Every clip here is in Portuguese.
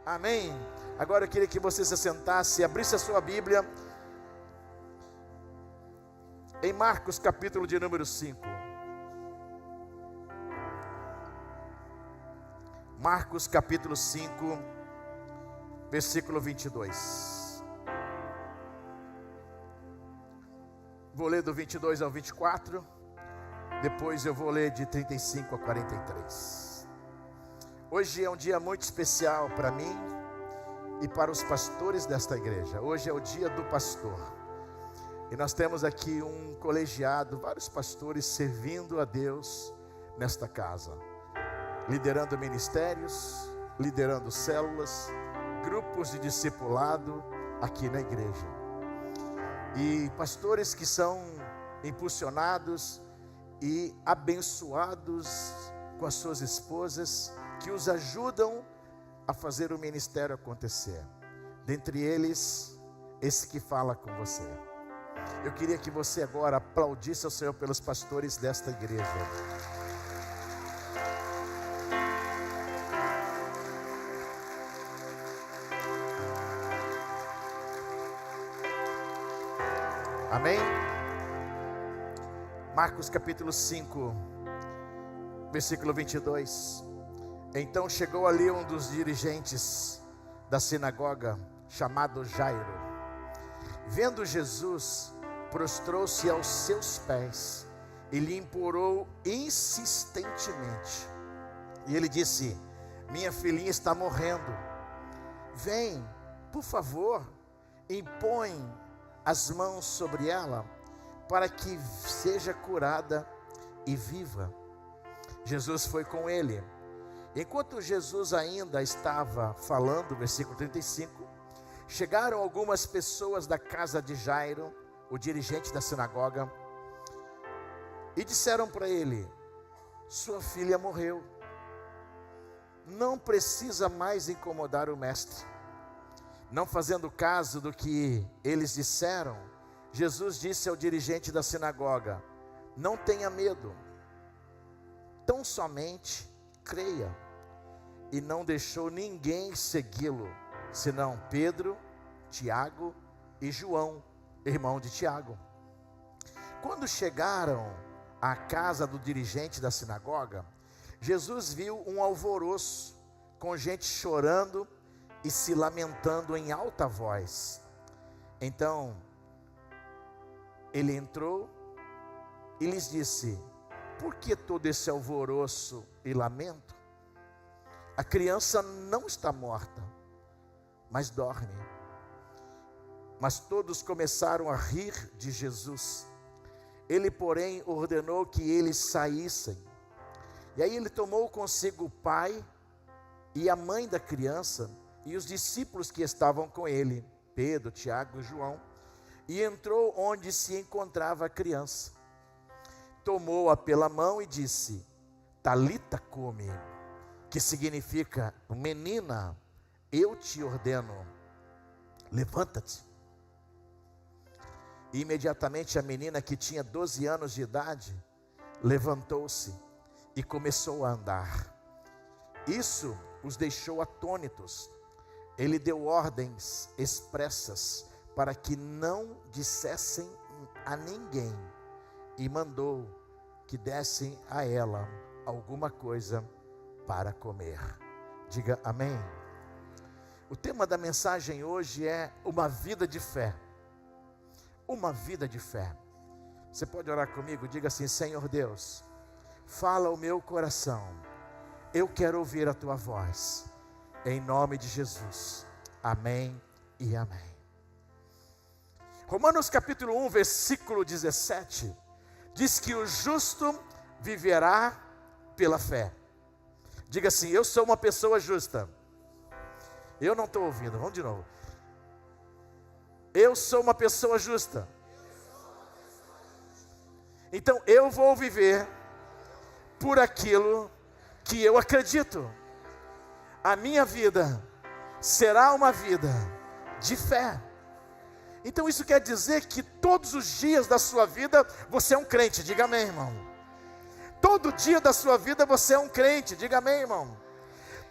Amém. Agora eu queria que você se sentasse e abrisse a sua Bíblia em Marcos capítulo de número 5. Marcos capítulo 5, versículo 22. Vou ler do 22 ao 24. Depois eu vou ler de 35 a 43. Hoje é um dia muito especial para mim e para os pastores desta igreja. Hoje é o dia do pastor. E nós temos aqui um colegiado, vários pastores servindo a Deus nesta casa. Liderando ministérios, liderando células, grupos de discipulado aqui na igreja. E pastores que são impulsionados e abençoados com as suas esposas, que os ajudam a fazer o ministério acontecer. Dentre eles, esse que fala com você. Eu queria que você agora aplaudisse ao Senhor pelos pastores desta igreja. Amém? Marcos capítulo 5, versículo 22. Então chegou ali um dos dirigentes da sinagoga, chamado Jairo. Vendo Jesus, prostrou-se aos seus pés e lhe implorou insistentemente. E ele disse: minha filhinha está morrendo. Vem, por favor, impõe as mãos sobre ela, para que seja curada e viva. Jesus foi com ele. Enquanto Jesus ainda estava falando, versículo 35, chegaram algumas pessoas da casa de Jairo, o dirigente da sinagoga, e disseram para ele: sua filha morreu, não precisa mais incomodar o mestre. Não fazendo caso do que eles disseram, Jesus disse ao dirigente da sinagoga: não tenha medo, tão somente creia. E não deixou ninguém segui-lo, senão Pedro, Tiago e João, irmão de Tiago. Quando chegaram à casa do dirigente da sinagoga, Jesus viu um alvoroço, com gente chorando e se lamentando em alta voz. Então ele entrou e lhes disse: por que todo esse alvoroço e lamento? A criança não está morta, mas dorme. Mas todos começaram a rir de Jesus. Ele, porém, ordenou que eles saíssem. E aí ele tomou consigo o pai e a mãe da criança e os discípulos que estavam com ele, Pedro, Tiago e João, e entrou onde se encontrava a criança. Tomou-a pela mão e disse: Talita cumi, que significa: menina, eu te ordeno, levanta-te. E imediatamente a menina, que tinha 12 anos de idade, levantou-se e começou a andar. Isso os deixou atônitos. Ele deu ordens expressas para que não dissessem a ninguém, e mandou que dessem a ela alguma coisa para comer. Diga amém. O tema da mensagem hoje é uma vida de fé. Uma vida de fé. Você pode orar comigo? Diga assim: Senhor Deus, fala o meu coração. Eu quero ouvir a tua voz. Em nome de Jesus. Amém e amém. Romanos capítulo 1, versículo 17, diz que o justo viverá pela fé. Diga assim: eu sou uma pessoa justa. Eu não estou ouvindo, vamos de novo. Eu sou uma pessoa justa. Então eu vou viver por aquilo que eu acredito. A minha vida será uma vida de fé. Então isso quer dizer que todos os dias da sua vida você é um crente. Diga amém, irmão. Todo dia da sua vida você é um crente. Diga amém, irmão.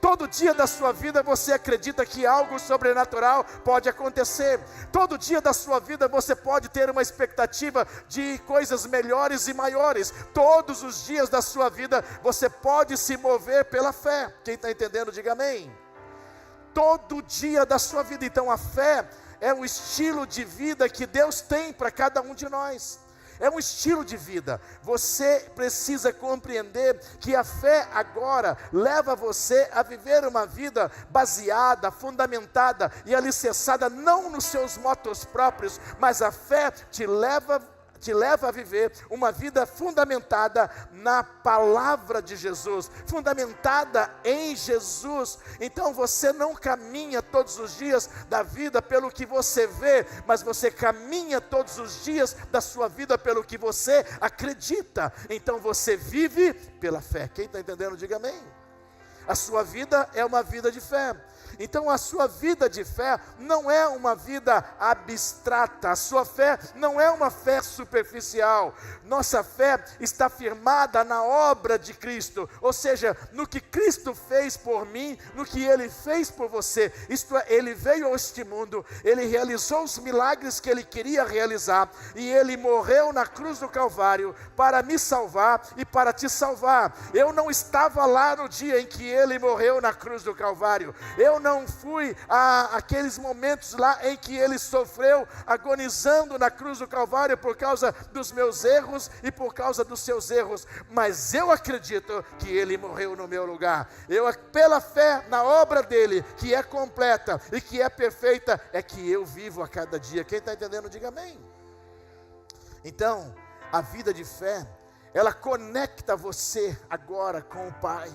Todo dia da sua vida você acredita que algo sobrenatural pode acontecer. Todo dia da sua vida você pode ter uma expectativa de coisas melhores e maiores. Todos os dias da sua vida você pode se mover pela fé. Quem está entendendo, diga amém. Todo dia da sua vida. Então a fé é um estilo de vida que Deus tem para cada um de nós. É um estilo de vida. Você precisa compreender que a fé agora leva você a viver uma vida baseada, fundamentada e alicerçada não nos seus motos próprios, mas a fé te leva a viver uma vida fundamentada na palavra de Jesus, fundamentada em Jesus. Então você não caminha todos os dias da vida pelo que você vê, mas você caminha todos os dias da sua vida pelo que você acredita. Então você vive pela fé. Quem está entendendo, diga amém. A sua vida é uma vida de fé. Então a sua vida de fé não é uma vida abstrata, a sua fé não é uma fé superficial. Nossa fé está firmada na obra de Cristo, ou seja, no que Cristo fez por mim, no que Ele fez por você. Isto é, Ele veio a este mundo, Ele realizou os milagres que Ele queria realizar, e Ele morreu na cruz do Calvário para me salvar e para te salvar. Eu não estava lá no dia em que Ele morreu na cruz do Calvário, eu não fui àqueles momentos lá em que Ele sofreu, agonizando na cruz do Calvário por causa dos meus erros e por causa dos seus erros, mas eu acredito que Ele morreu no meu lugar. Pela fé na obra dEle, que é completa e que é perfeita, é que eu vivo a cada dia. Quem está entendendo, diga amém. Então, a vida de fé, ela conecta você agora com o Pai.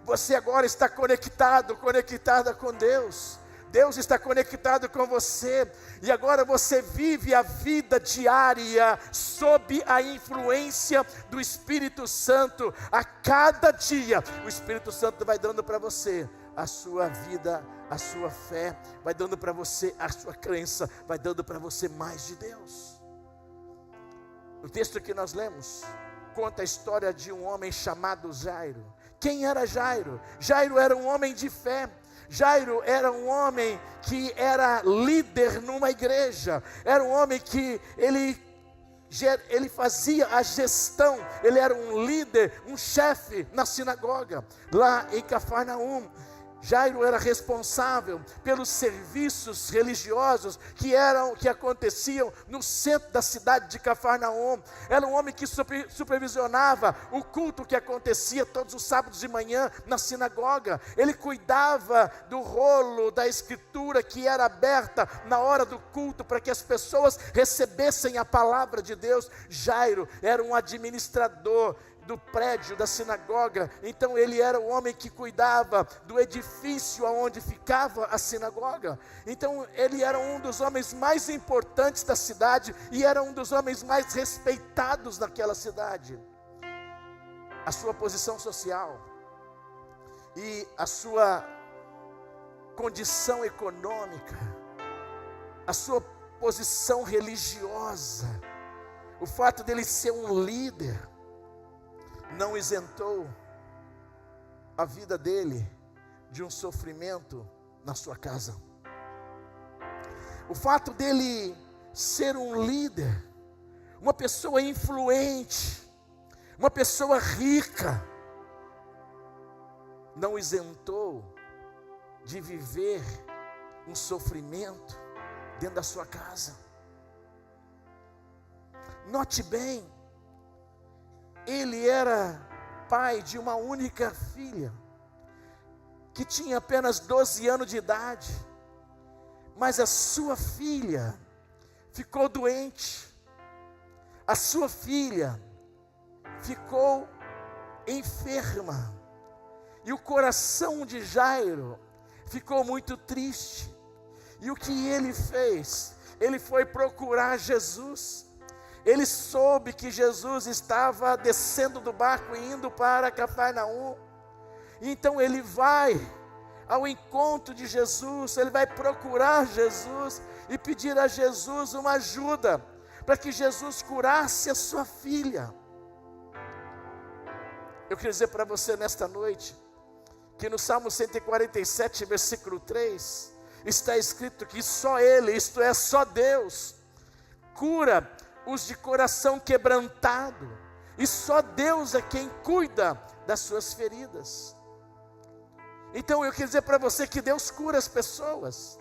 Você agora está conectada com Deus. Deus está conectado com você. E agora você vive a vida diária sob a influência do Espírito Santo. A cada dia, o Espírito Santo vai dando para você a sua vida, a sua fé, vai dando para você a sua crença, vai dando para você mais de Deus. O texto que nós lemos conta a história de um homem chamado Jairo. Quem era Jairo? Jairo era um homem de fé. Jairo era um homem que era líder numa igreja. Era um homem que ele fazia a gestão. Ele era um líder, um chefe na sinagoga, lá em Cafarnaum. Jairo era responsável pelos serviços religiosos que aconteciam no centro da cidade de Cafarnaum. Era um homem que supervisionava o culto que acontecia todos os sábados de manhã na sinagoga. Ele cuidava do rolo da escritura que era aberta na hora do culto para que as pessoas recebessem a palavra de Deus. Jairo era um administrador do prédio da sinagoga. Então ele era o homem que cuidava do edifício onde ficava a sinagoga. Então ele era um dos homens mais importantes da cidade e era um dos homens mais respeitados naquela cidade. A sua posição social e a sua condição econômica, a sua posição religiosa, o fato dele ser um líder, não isentou a vida dele de um sofrimento na sua casa. O fato dele ser um líder, uma pessoa influente, uma pessoa rica, não isentou de viver um sofrimento dentro da sua casa. Note bem, ele era pai de uma única filha, que tinha apenas 12 anos de idade, mas a sua filha ficou doente, a sua filha ficou enferma, e o coração de Jairo ficou muito triste, e o que ele fez? Ele foi procurar Jesus. Ele soube que Jesus estava descendo do barco e indo para Cafarnaum. Então ele vai ao encontro de Jesus, ele vai procurar Jesus e pedir a Jesus uma ajuda para que Jesus curasse a sua filha. Eu quero dizer para você nesta noite que no Salmo 147, versículo 3, está escrito que só Ele, isto é, só Deus, cura os de coração quebrantado, e só Deus é quem cuida das suas feridas. Então eu quero dizer para você que Deus cura as pessoas,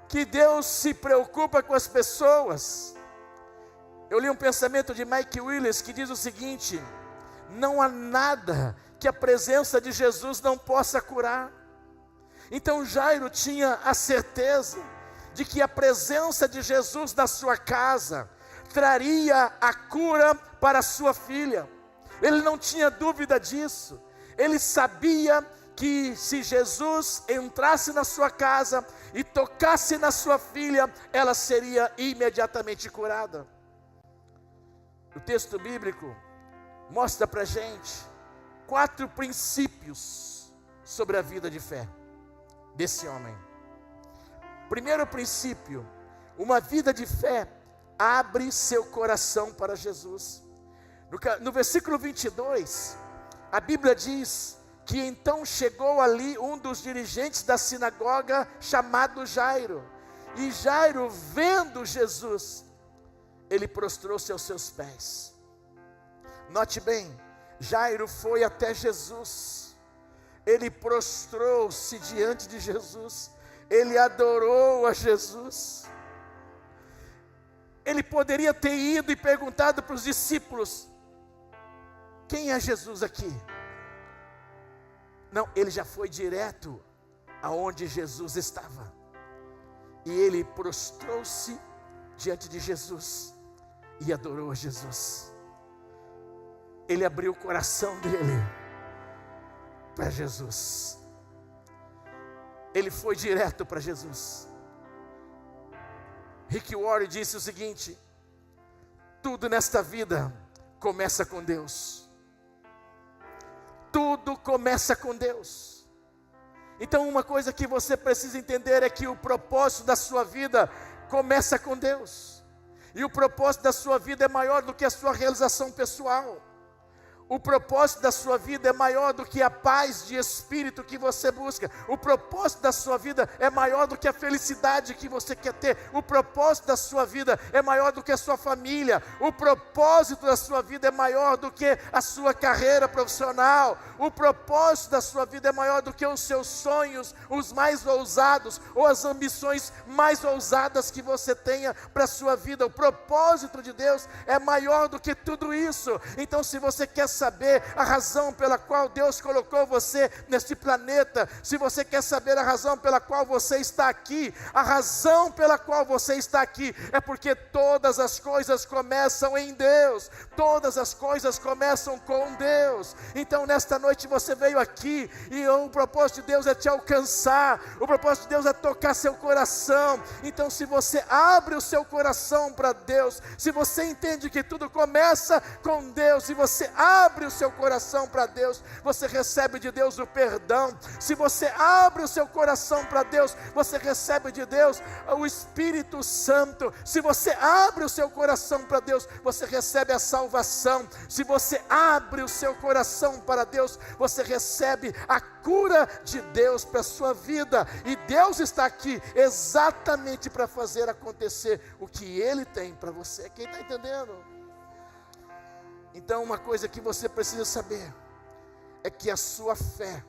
que Deus se preocupa com as pessoas. Eu li um pensamento de Mike Willis que diz o seguinte: não há nada que a presença de Jesus não possa curar. Então Jairo tinha a certeza de que a presença de Jesus na sua casa traria a cura para a sua filha. Ele não tinha dúvida disso. Ele sabia que se Jesus entrasse na sua casa e tocasse na sua filha, ela seria imediatamente curada. O texto bíblico mostra para a gente 4 princípios sobre a vida de fé desse homem. Primeiro princípio: uma vida de fé abre seu coração para Jesus. No versículo 22, a Bíblia diz que então chegou ali um dos dirigentes da sinagoga, chamado Jairo. E Jairo, vendo Jesus, ele prostrou-se aos seus pés. Note bem, Jairo foi até Jesus, ele prostrou-se diante de Jesus, ele adorou a Jesus. Ele poderia ter ido e perguntado para os discípulos: quem é Jesus aqui? Não, ele já foi direto aonde Jesus estava, e ele prostrou-se diante de Jesus e adorou a Jesus. Ele abriu o coração dele para Jesus. Ele foi direto para Jesus. Rick Warren disse o seguinte: tudo nesta vida começa com Deus. Tudo começa com Deus. Então uma coisa que você precisa entender é que o propósito da sua vida começa com Deus. E o propósito da sua vida é maior do que a sua realização pessoal. O propósito da sua vida é maior do que a paz de espírito que você busca. O propósito da sua vida é maior do que a felicidade que você quer ter. O propósito da sua vida é maior do que a sua família. O propósito da sua vida é maior do que a sua carreira profissional. O propósito da sua vida é maior do que os seus sonhos, os mais ousados, ou as ambições mais ousadas que você tenha para a sua vida. O propósito de Deus é maior do que tudo isso. Então, se você quer saber a razão pela qual Deus colocou você neste planeta, se você quer saber a razão pela qual você está aqui, a razão pela qual você está aqui é porque todas as coisas começam em Deus, todas as coisas começam com Deus. Então nesta noite você veio aqui e o propósito de Deus é te alcançar, o propósito de Deus é tocar seu coração. Então se você abre o seu coração para Deus, se você entende que tudo começa com Deus, se você abre o seu coração para Deus, você recebe de Deus o perdão. Se você abre o seu coração para Deus, você recebe de Deus o Espírito Santo. Se você abre o seu coração para Deus, você recebe a salvação. Se você abre o seu coração para Deus, você recebe a cura de Deus para a sua vida. E Deus está aqui exatamente para fazer acontecer o que Ele tem para você. Quem está entendendo? Então uma coisa que você precisa saber é que a sua fé,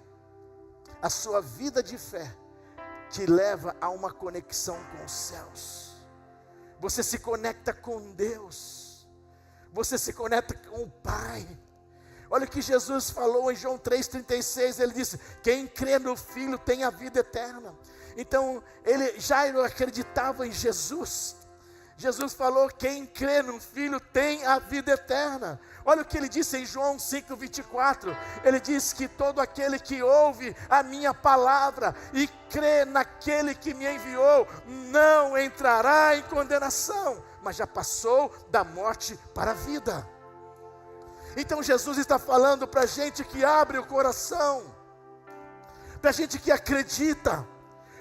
a sua vida de fé, te leva a uma conexão com os céus. Você se conecta com Deus, você se conecta com o Pai. Olha o que Jesus falou em João 3,36, ele disse: quem crê no Filho tem a vida eterna. Então Jairo acreditava em Jesus. Jesus falou: quem crê no Filho tem a vida eterna. Olha o que ele disse em João 5,24. Ele diz que todo aquele que ouve a minha palavra e crê naquele que me enviou, não entrará em condenação, mas já passou da morte para a vida. Então Jesus está falando para a gente que abre o coração, para a gente que acredita,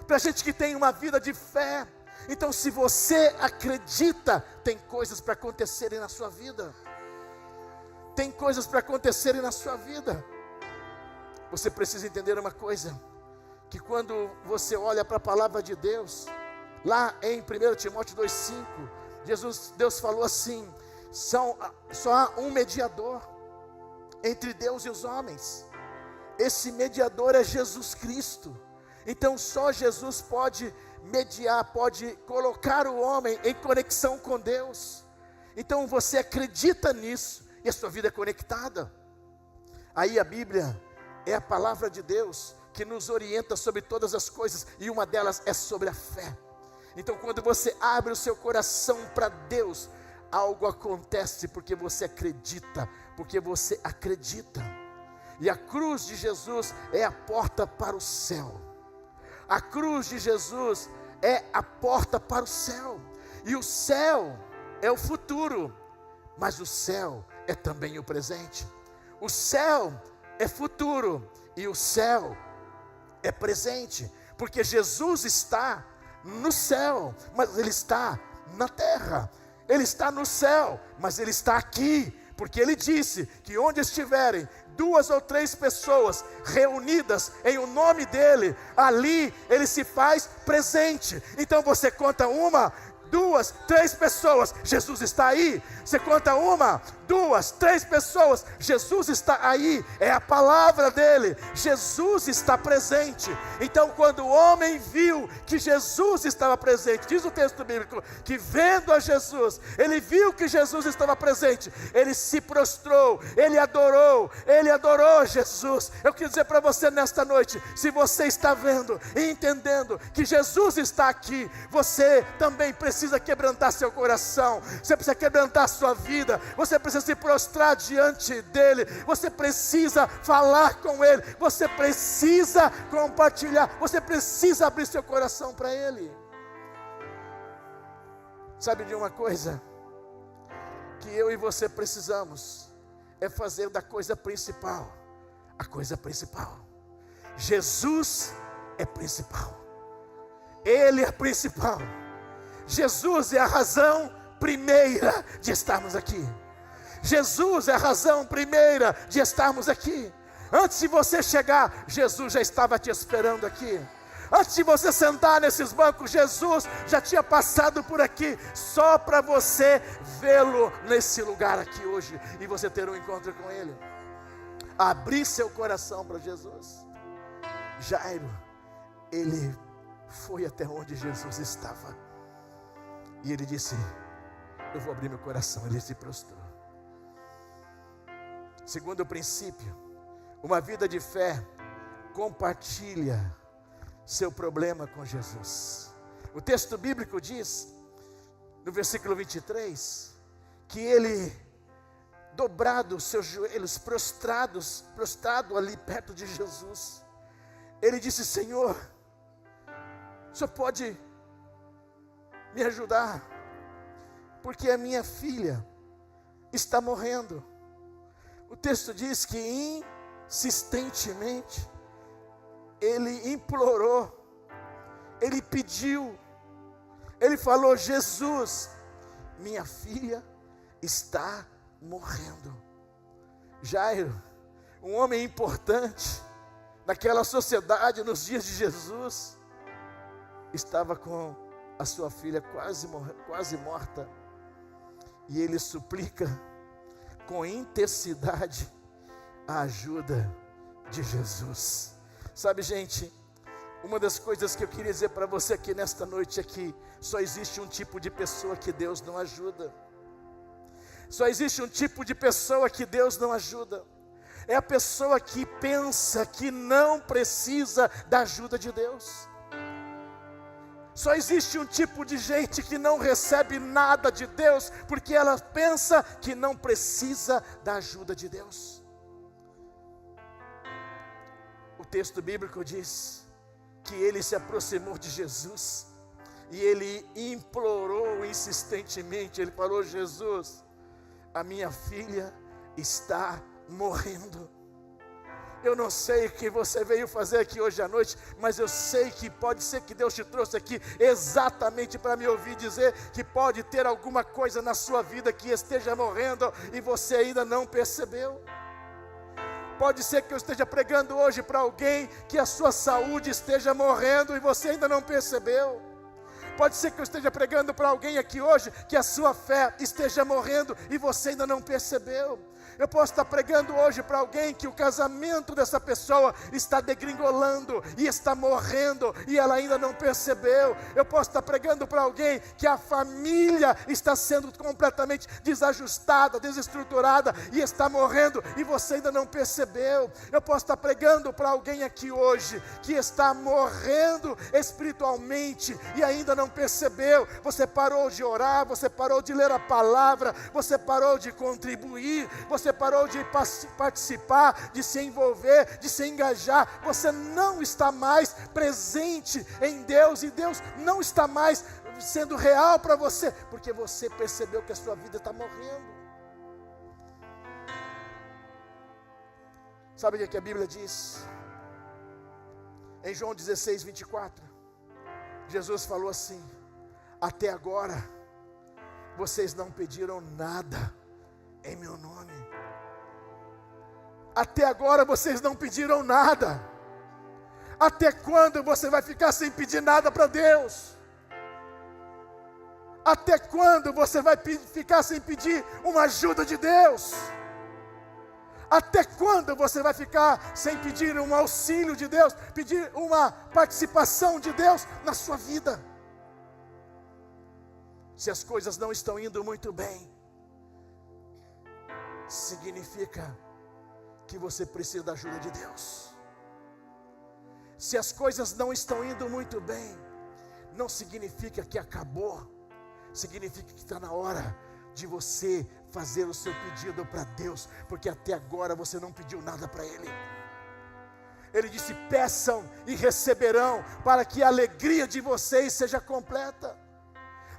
para a gente que tem uma vida de fé. Então se você acredita, tem coisas para acontecerem na sua vida. Tem coisas para acontecerem na sua vida. Você precisa entender uma coisa, que quando você olha para a palavra de Deus, lá em 1 Timóteo 2,5, Deus falou assim: só há um mediador entre Deus e os homens. Esse mediador é Jesus Cristo. Então só Jesus pode mediar, pode colocar o homem em conexão com Deus. Então você acredita nisso e a sua vida é conectada. Aí a Bíblia é a palavra de Deus que nos orienta sobre todas as coisas, e uma delas é sobre a fé. Então quando você abre o seu coração para Deus, algo acontece porque você acredita, E a cruz de Jesus é a porta para o céu. A cruz de Jesus é a porta para o céu. E o céu é o futuro, mas o céu é também o presente. O céu é futuro e o céu é presente, porque Jesus está no céu, mas Ele está na terra. Ele está no céu, mas Ele está aqui, porque Ele disse que onde estiverem 2 ou 3 pessoas reunidas em o nome dEle, ali Ele se faz presente. Então você conta 1, 2, 3 pessoas, Jesus está aí. Você conta 1, 2, 3 pessoas, Jesus está aí. É a palavra dele, Jesus está presente. Então quando o homem viu que Jesus estava presente, diz o texto bíblico, que vendo a Jesus, ele viu que Jesus estava presente, ele se prostrou, ele adorou Jesus. Eu quero dizer para você nesta noite, se você está vendo e entendendo que Jesus está aqui, você também precisa quebrantar seu coração, você precisa quebrantar sua vida, você precisa se prostrar diante dele, você precisa falar com ele, você precisa compartilhar, você precisa abrir seu coração para ele. Sabe de uma coisa? Que eu e você precisamos é fazer da coisa principal a coisa principal. Jesus é principal, Ele é principal. Jesus é a razão primeira de estarmos aqui. Jesus é a razão primeira de estarmos aqui. Antes de você chegar, Jesus já estava te esperando aqui. Antes de você sentar nesses bancos, Jesus já tinha passado por aqui, só para você vê-lo nesse lugar aqui hoje, e você ter um encontro com Ele. Abrir seu coração para Jesus. Jairo, ele foi até onde Jesus estava, e ele disse: eu vou abrir meu coração. Ele se prostrou. Segundo princípio, uma vida de fé compartilha seu problema com Jesus. O texto bíblico diz, no versículo 23, que ele, dobrado os seus joelhos, prostrado ali perto de Jesus, ele disse: Senhor, o Senhor pode me ajudar, porque a minha filha está morrendo. O texto diz que insistentemente ele implorou, ele pediu, ele falou: Jesus, minha filha está morrendo. Jairo, um homem importante naquela sociedade nos dias de Jesus, estava com a sua filha quase morta, e ele suplica com intensidade a ajuda de Jesus. Sabe, gente, uma das coisas que eu queria dizer para você aqui nesta noite é que só existe um tipo de pessoa que Deus não ajuda. Só existe um tipo de pessoa que Deus não ajuda. É a pessoa que pensa que não precisa da ajuda de Deus. Só existe um tipo de gente que não recebe nada de Deus, porque ela pensa que não precisa da ajuda de Deus. O texto bíblico diz que ele se aproximou de Jesus, e ele implorou insistentemente, ele falou: Jesus, a minha filha está morrendo. Eu não sei o que você veio fazer aqui hoje à noite, mas eu sei que pode ser que Deus te trouxe aqui exatamente para me ouvir dizer que pode ter alguma coisa na sua vida que esteja morrendo e você ainda não percebeu. Pode ser que eu esteja pregando hoje para alguém que a sua saúde esteja morrendo e você ainda não percebeu. Pode ser que eu esteja pregando para alguém aqui hoje que a sua fé esteja morrendo e você ainda não percebeu. Eu posso estar pregando hoje para alguém que o casamento dessa pessoa está degringolando e está morrendo e ela ainda não percebeu. Eu posso estar pregando para alguém que a família está sendo completamente desajustada, desestruturada e está morrendo e você ainda não percebeu. Eu posso estar pregando para alguém aqui hoje que está morrendo espiritualmente e ainda não percebeu. Você parou de orar, você parou de ler a palavra, você parou de contribuir, você parou de participar, de se envolver, de se engajar. Você não está mais presente em Deus e Deus não está mais sendo real para você, porque você percebeu que a sua vida está morrendo. Sabe o que a Bíblia diz? Em João 16, 24, Jesus falou assim: até agora vocês não pediram nada em meu nome. Até agora vocês não pediram nada. Até quando você vai ficar sem pedir nada para Deus? Até quando você vai ficar sem pedir uma ajuda de Deus? Até quando você vai ficar sem pedir um auxílio de Deus, pedir uma participação de Deus na sua vida? Se as coisas não estão indo muito bem, significa que você precisa da ajuda de Deus. Se as coisas não estão indo muito bem, não significa que acabou, significa que está na hora de você fazer o seu pedido para Deus, porque até agora você não pediu nada para Ele. Ele disse: peçam e receberão, para que a alegria de vocês seja completa.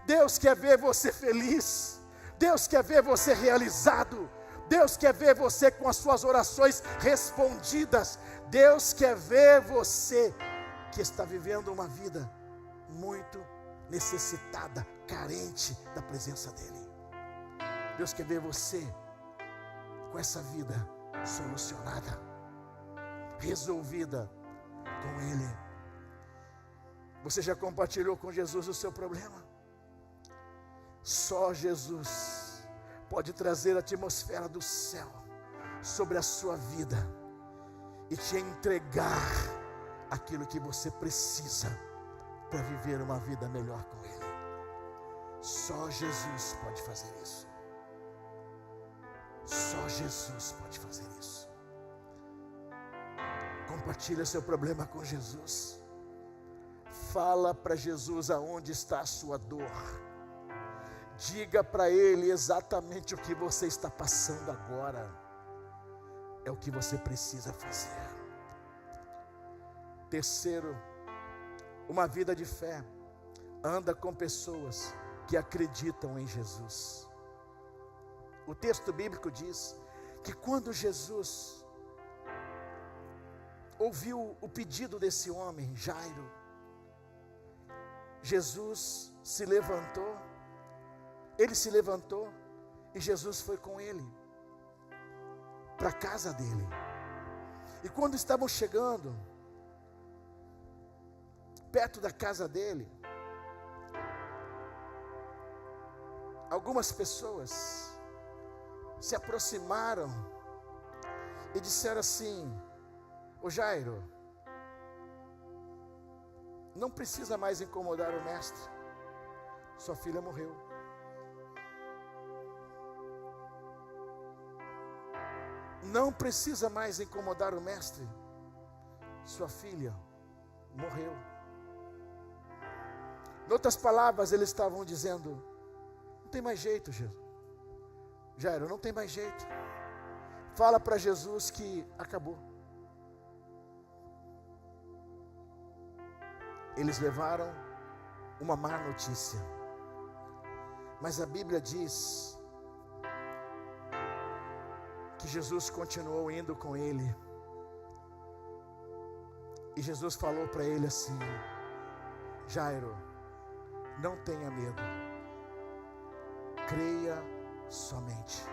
Deus quer ver você feliz, Deus quer ver você realizado, Deus quer ver você com as suas orações respondidas. Deus quer ver você que está vivendo uma vida muito necessitada, carente da presença dEle. Deus quer ver você com essa vida solucionada, resolvida com Ele. Você já compartilhou com Jesus o seu problema? Só Jesus pode trazer a atmosfera do céu sobre a sua vida e te entregar aquilo que você precisa para viver uma vida melhor com Ele. Só Jesus pode fazer isso. Só Jesus pode fazer isso. Compartilha seu problema com Jesus. Fala para Jesus aonde está a sua dor. Diga para Ele exatamente o que você está passando agora. É o que você precisa fazer. Terceiro, uma vida de fé anda com pessoas que acreditam em Jesus. O texto bíblico diz que quando Jesus ouviu o pedido desse homem, Jairo, Jesus se levantou. Ele se levantou e Jesus foi com ele para a casa dele. E quando estavam chegando perto da casa dele, algumas pessoas se aproximaram e disseram assim: ô Jairo, não precisa mais incomodar o mestre, sua filha morreu. Não precisa mais incomodar o mestre, sua filha morreu. Em outras palavras, eles estavam dizendo: não tem mais jeito, Jesus. Jairo, não tem mais jeito. Fala para Jesus que acabou. Eles levaram uma má notícia. Mas a Bíblia diz que Jesus continuou indo com ele. E Jesus falou para ele assim: Jairo, não tenha medo, creia somente.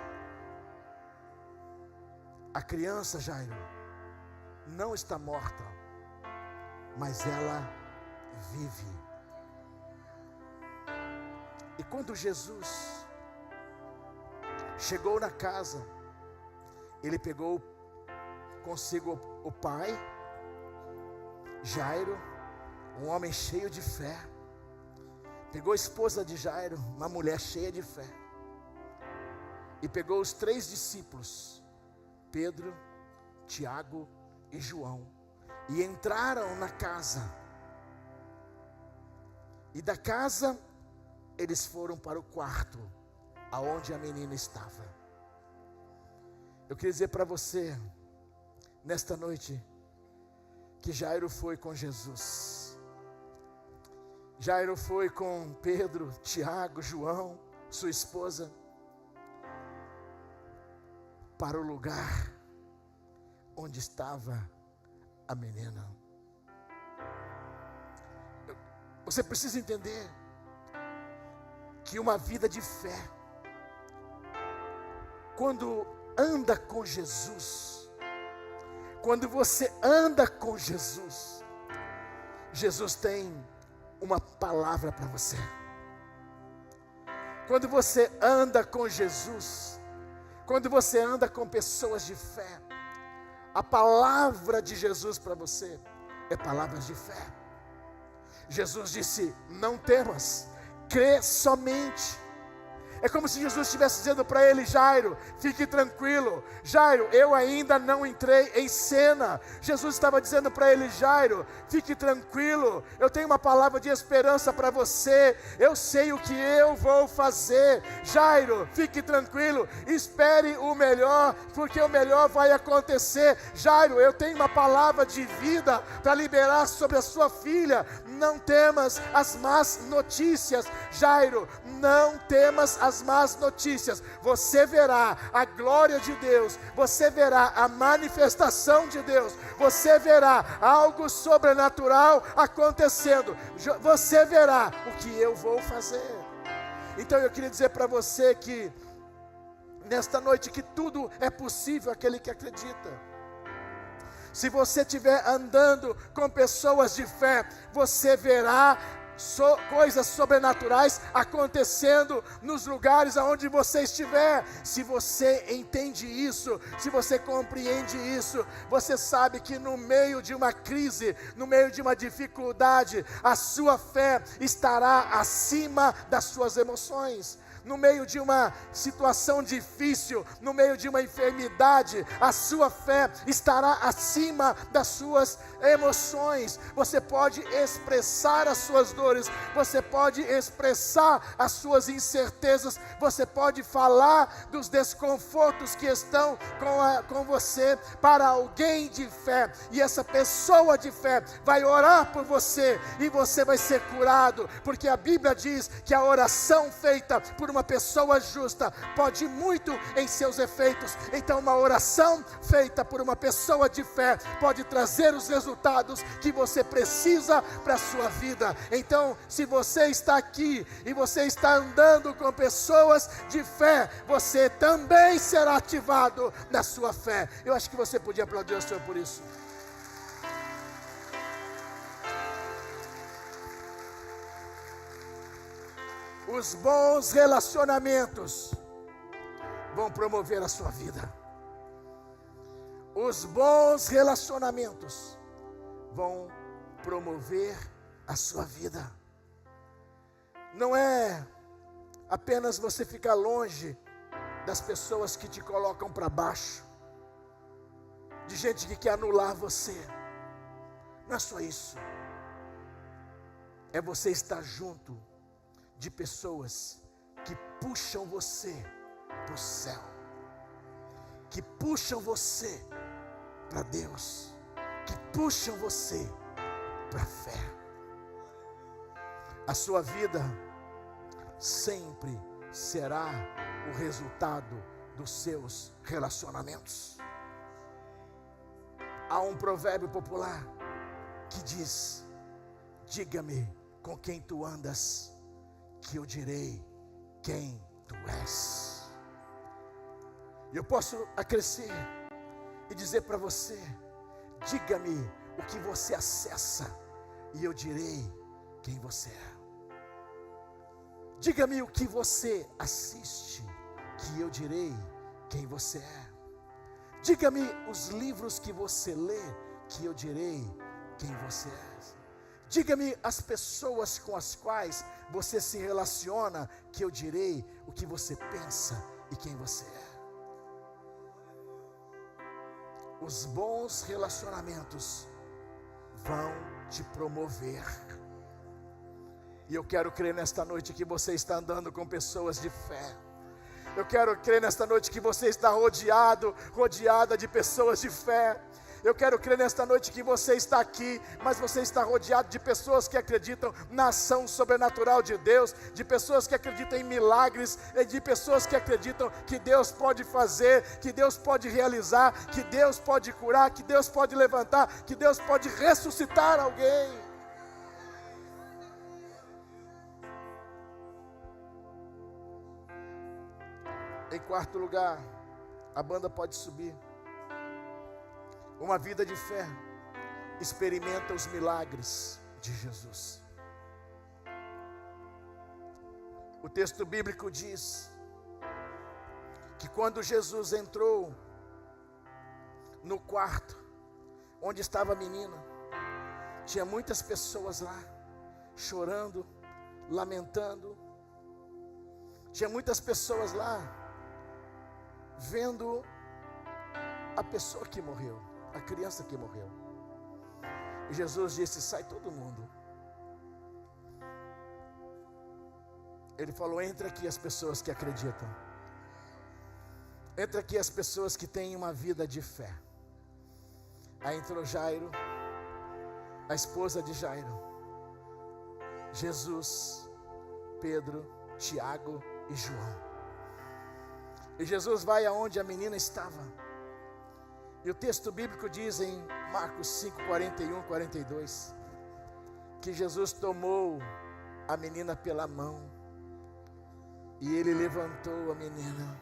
a criança, Jairo, não está morta, mas ela vive. E quando Jesus chegou na casa, ele pegou consigo o pai, Jairo, um homem cheio de fé. Pegou a esposa de Jairo, uma mulher cheia de fé. E pegou os 3 discípulos, Pedro, Tiago e João, e entraram na casa. E da casa eles foram para o quarto aonde a menina estava. Eu queria dizer para você nesta noite que Jairo foi com Jesus. Jairo foi com Pedro, Tiago, João, sua esposa, para o lugar onde estava a menina. Você precisa entender que uma vida de fé, quando anda com Jesus, quando você anda com Jesus, Jesus tem uma palavra para você. Quando você anda com Jesus, quando você anda com pessoas de fé, a palavra de Jesus para você é palavras de fé. Jesus disse: não temas, crê somente. É como se Jesus estivesse dizendo para ele: Jairo, fique tranquilo. Jairo, eu ainda não entrei em cena. Jesus estava dizendo para ele: Jairo, fique tranquilo. Eu tenho uma palavra de esperança para você. Eu sei o que eu vou fazer. Jairo, fique tranquilo. Espere o melhor, porque o melhor vai acontecer. Jairo, eu tenho uma palavra de vida para liberar sobre a sua filha. Não temas as más notícias. Jairo, não temas as más notícias. Você verá a glória de Deus, você verá a manifestação de Deus, você verá algo sobrenatural acontecendo, você verá o que eu vou fazer. Então eu queria dizer para você que nesta noite que tudo é possível àquele que acredita. Se você estiver andando com pessoas de fé, você verá coisas sobrenaturais acontecendo nos lugares aonde você estiver. Se você entende isso, se você compreende isso, você sabe que no meio de uma crise, no meio de uma dificuldade, a sua fé estará acima das suas emoções. No meio de uma situação difícil, no meio de uma enfermidade, a sua fé estará acima das suas emoções. Você pode expressar as suas dores, você pode expressar as suas incertezas, você pode falar dos desconfortos que estão com você para alguém de fé, e essa pessoa de fé vai orar por você, e você vai ser curado, porque a Bíblia diz que a oração feita por uma pessoa justa pode muito em seus efeitos. Então uma oração feita por uma pessoa de fé pode trazer os resultados que você precisa para a sua vida. Então, se você está aqui e você está andando com pessoas de fé, você também será ativado na sua fé. Eu acho que você podia aplaudir o Senhor por isso. Os bons relacionamentos vão promover a sua vida. Os bons relacionamentos vão promover a sua vida. Não é apenas você ficar longe das pessoas que te colocam para baixo, de gente que quer anular você. Não é só isso. É você estar junto de pessoas que puxam você para o céu, que puxam você para Deus, que puxam você para a fé. A sua vida sempre será o resultado dos seus relacionamentos. Há um provérbio popular que diz: diga-me com quem tu andas, que eu direi quem tu és. Eu posso acrescer e dizer para você: diga-me o que você acessa e eu direi quem você é. Diga-me o que você assiste, que eu direi quem você é. Diga-me os livros que você lê, que eu direi quem você é. Diga-me as pessoas com as quais você se relaciona, que eu direi o que você pensa e quem você é. Os bons relacionamentos vão te promover. E eu quero crer nesta noite que você está andando com pessoas de fé. Eu quero crer nesta noite que você está rodeada de pessoas de fé. Eu quero crer nesta noite que você está aqui, mas você está rodeado de pessoas que acreditam na ação sobrenatural de Deus, de pessoas que acreditam em milagres, de pessoas que acreditam que Deus pode fazer, que Deus pode realizar, que Deus pode curar, que Deus pode levantar, que Deus pode ressuscitar alguém. Em quarto lugar, a banda pode subir. Uma vida de fé experimenta os milagres de Jesus. O texto bíblico diz que quando Jesus entrou no quarto onde estava a menina, tinha muitas pessoas lá, chorando, lamentando. Tinha muitas pessoas lá, vendo a pessoa que morreu, a criança que morreu. E Jesus disse: sai todo mundo. Ele falou: entra aqui as pessoas que acreditam. Entra aqui as pessoas que têm uma vida de fé. Aí entrou Jairo, a esposa de Jairo, Jesus, Pedro, Tiago e João. E Jesus vai aonde a menina estava. E o texto bíblico diz em Marcos 5, 41, 42, que Jesus tomou a menina pela mão e ele levantou a menina.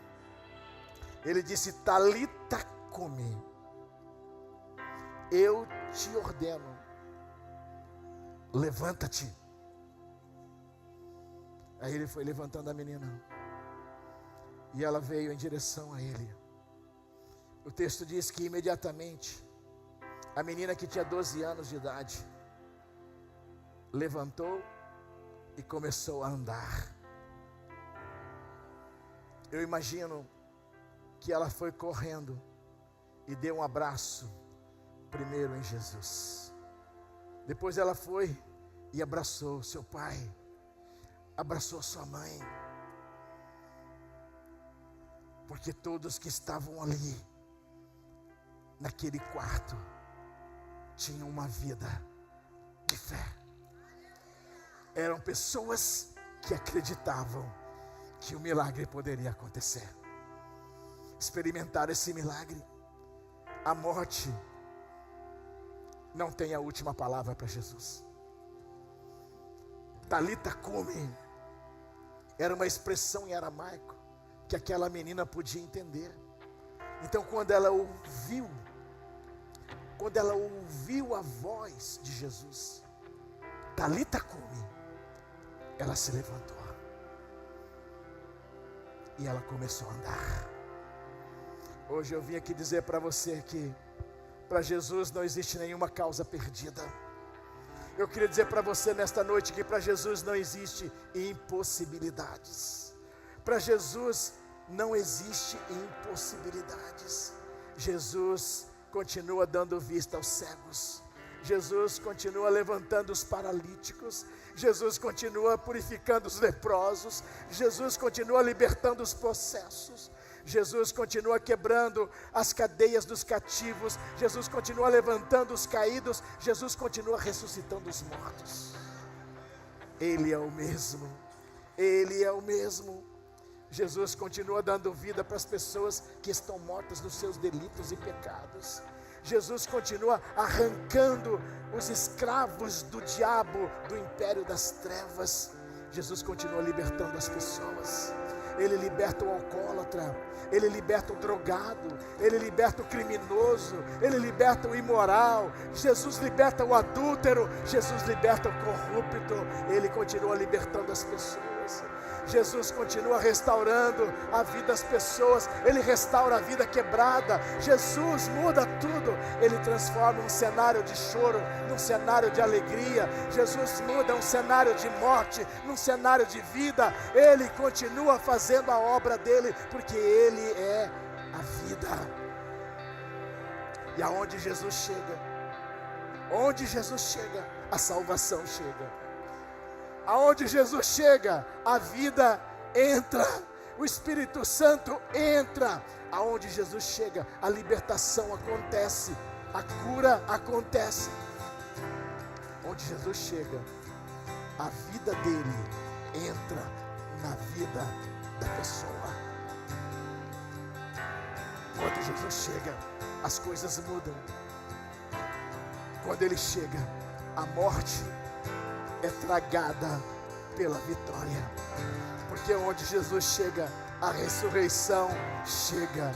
Ele disse: Talita cumi, eu te ordeno, levanta-te. Aí ele foi levantando a menina e ela veio em direção a ele. O texto diz que imediatamente a menina, que tinha 12 anos de idade, levantou e começou a andar. Eu imagino que ela foi correndo e deu um abraço primeiro em Jesus. Depois ela foi e abraçou seu pai, abraçou sua mãe, porque todos que estavam ali naquele quarto tinham uma vida de fé. Eram pessoas que acreditavam que o milagre poderia acontecer. Experimentaram esse milagre. A morte não tem a última palavra para Jesus. Talita cumi era uma expressão em aramaico que aquela menina podia entender. Então quando ela ouviu a voz de Jesus, Talita cumi, ela se levantou e ela começou a andar. Hoje eu vim aqui dizer para você que para Jesus não existe nenhuma causa perdida. Eu queria dizer para você nesta noite que para Jesus não existe impossibilidades. Para Jesus não existe impossibilidades. Jesus continua dando vista aos cegos. Jesus continua levantando os paralíticos. Jesus continua purificando os leprosos. Jesus continua libertando os possessos. Jesus continua quebrando as cadeias dos cativos. Jesus continua levantando os caídos. Jesus continua ressuscitando os mortos. Ele é o mesmo. Ele é o mesmo. Jesus continua dando vida para as pessoas que estão mortas nos seus delitos e pecados. Jesus continua arrancando os escravos do diabo, do império das trevas. Jesus continua libertando as pessoas. Ele liberta o alcoólatra, Ele liberta o drogado, Ele liberta o criminoso, Ele liberta o imoral, Jesus liberta o adúltero, Jesus liberta o corrupto, Ele continua libertando as pessoas. Jesus continua restaurando a vida das pessoas, Ele restaura a vida quebrada. Jesus muda tudo, Ele transforma um cenário de choro num cenário de alegria. Jesus muda um cenário de morte num cenário de vida. Ele continua fazendo a obra dele, porque Ele é a vida. E aonde Jesus chega, onde Jesus chega, a salvação chega. Aonde Jesus chega, a vida entra, o Espírito Santo entra. Aonde Jesus chega, a libertação acontece, a cura acontece. Onde Jesus chega, a vida dele entra na vida da pessoa. Quando Jesus chega, as coisas mudam. Quando ele chega, a morte é tragada pela vitória, porque onde Jesus chega, a ressurreição chega.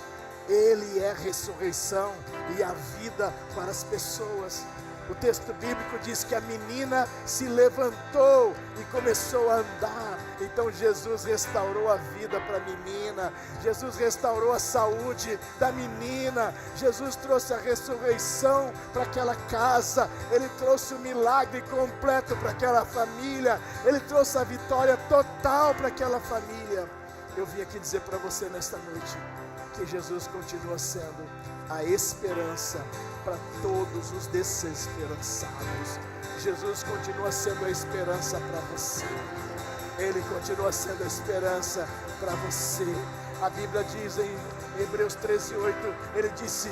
Ele é a ressurreição e a vida para as pessoas. O texto bíblico diz que a menina se levantou e começou a andar. Então Jesus restaurou a vida para a menina, Jesus restaurou a saúde da menina, Jesus trouxe a ressurreição para aquela casa, Ele trouxe o milagre completo para aquela família, Ele trouxe a vitória total para aquela família. Eu vim aqui dizer para você nesta noite que Jesus continua sendo a esperança para todos os desesperançados. Jesus continua sendo a esperança para você. Ele continua sendo a esperança para você. A Bíblia diz em Hebreus 13:8, ele disse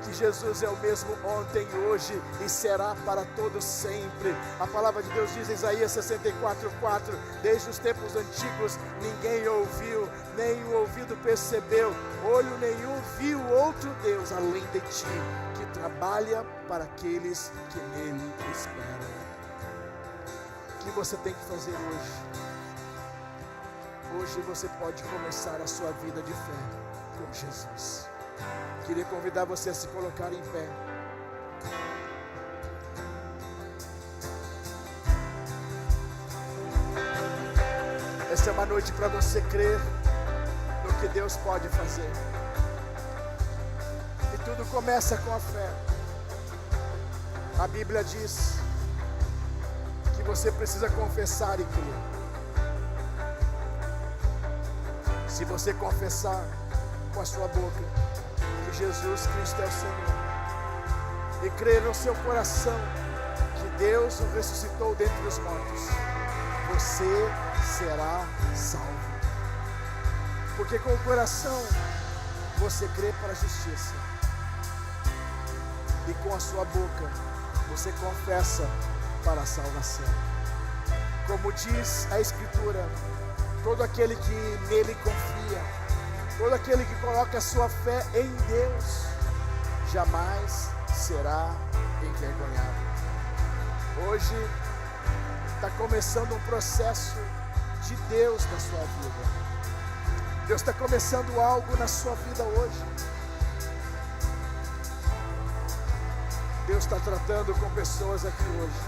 que Jesus é o mesmo ontem, hoje e será para todos sempre. A palavra de Deus diz em Isaías 64:4, desde os tempos antigos ninguém ouviu, nem o ouvido percebeu, olho nenhum viu outro Deus além de ti, que trabalha para aqueles que nele esperam. O que você tem que fazer hoje? Hoje você pode começar a sua vida de fé com Jesus. Queria convidar você a se colocar em pé. Essa é uma noite para você crer no que Deus pode fazer. E tudo começa com a fé. A Bíblia diz que você precisa confessar e crer. Se você confessar com a sua boca que Jesus Cristo é o Senhor e crer no seu coração que Deus o ressuscitou dentre os mortos, você será salvo. Porque com o coração você crê para a justiça e com a sua boca você confessa para a salvação. Como diz a Escritura, todo aquele que nele confia, todo aquele que coloca a sua fé em Deus, jamais será envergonhado. Hoje está começando um processo de Deus na sua vida. Deus está começando algo na sua vida hoje. Deus está tratando com pessoas aqui hoje.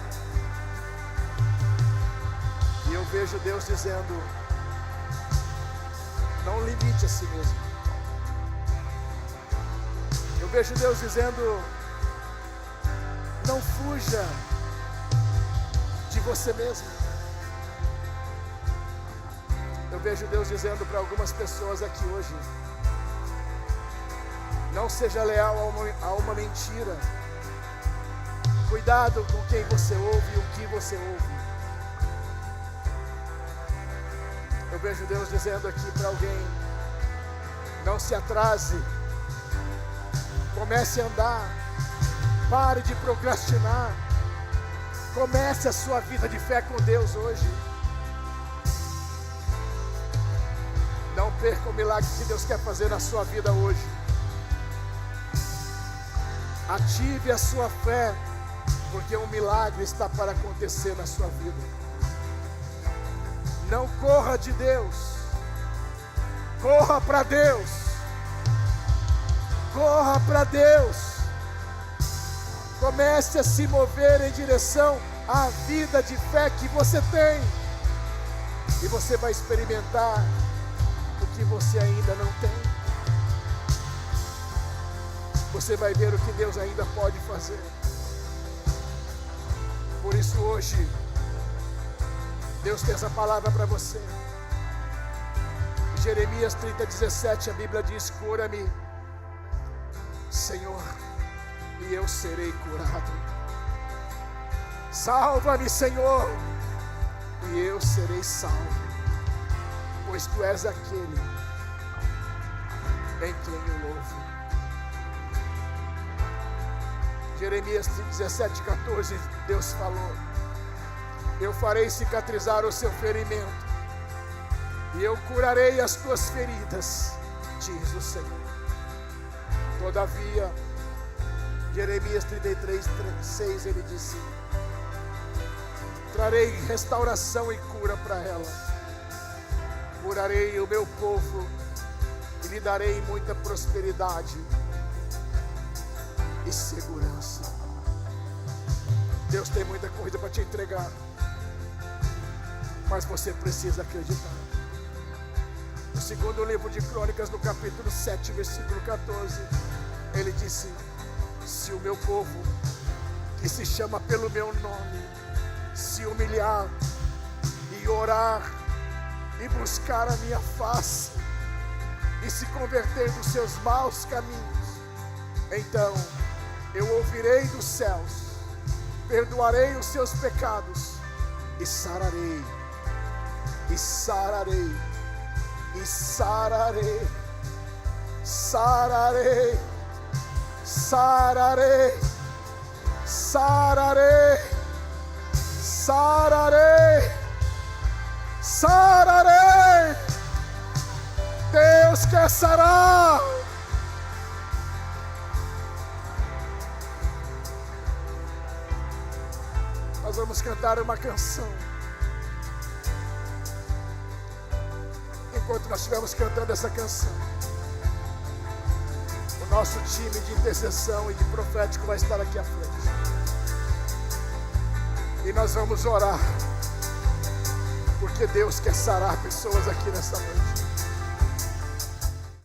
E eu vejo Deus dizendo: não limite a si mesmo. Eu vejo Deus dizendo: não fuja de você mesmo. Eu vejo Deus dizendo para algumas pessoas aqui hoje: não seja leal a uma mentira. Cuidado com quem você ouve e o que você ouve. Eu vejo Deus dizendo aqui para alguém: não se atrase, comece a andar, pare de procrastinar, comece a sua vida de fé com Deus hoje. Não perca o milagre que Deus quer fazer na sua vida hoje. Ative a sua fé, porque um milagre está para acontecer na sua vida. Não corra de Deus, corra para Deus, corra para Deus. Comece a se mover em direção à vida de fé que você tem, e você vai experimentar o que você ainda não tem. Você vai ver o que Deus ainda pode fazer. Por isso hoje, Deus tem essa palavra para você. Em Jeremias 30:17, a Bíblia diz: cura-me, Senhor, e eu serei curado. Salva-me, Senhor, e eu serei salvo, pois Tu és aquele em quem eu louvo. Jeremias 17:14, Deus falou: eu farei cicatrizar o seu ferimento, e eu curarei as tuas feridas, diz o Senhor. Todavia, Jeremias 33:6, ele disse: trarei restauração e cura para ela, curarei o meu povo e lhe darei muita prosperidade e segurança. Deus tem muita coisa para te entregar, mas você precisa acreditar. No segundo livro de Crônicas, no capítulo 7, versículo 14, ele disse: se o meu povo, que se chama pelo meu nome, se humilhar e orar e buscar a minha face e se converter dos seus maus caminhos, então eu ouvirei dos céus, perdoarei os seus pecados e sararei, e sararei, e sararei, sararei, sararei, sararei, sararei, sararei. Deus quer sarar. Nós vamos cantar uma canção. Enquanto nós estivermos cantando essa canção, o nosso time de intercessão e de profético vai estar aqui à frente, e nós vamos orar, porque Deus quer sarar pessoas aqui nessa noite.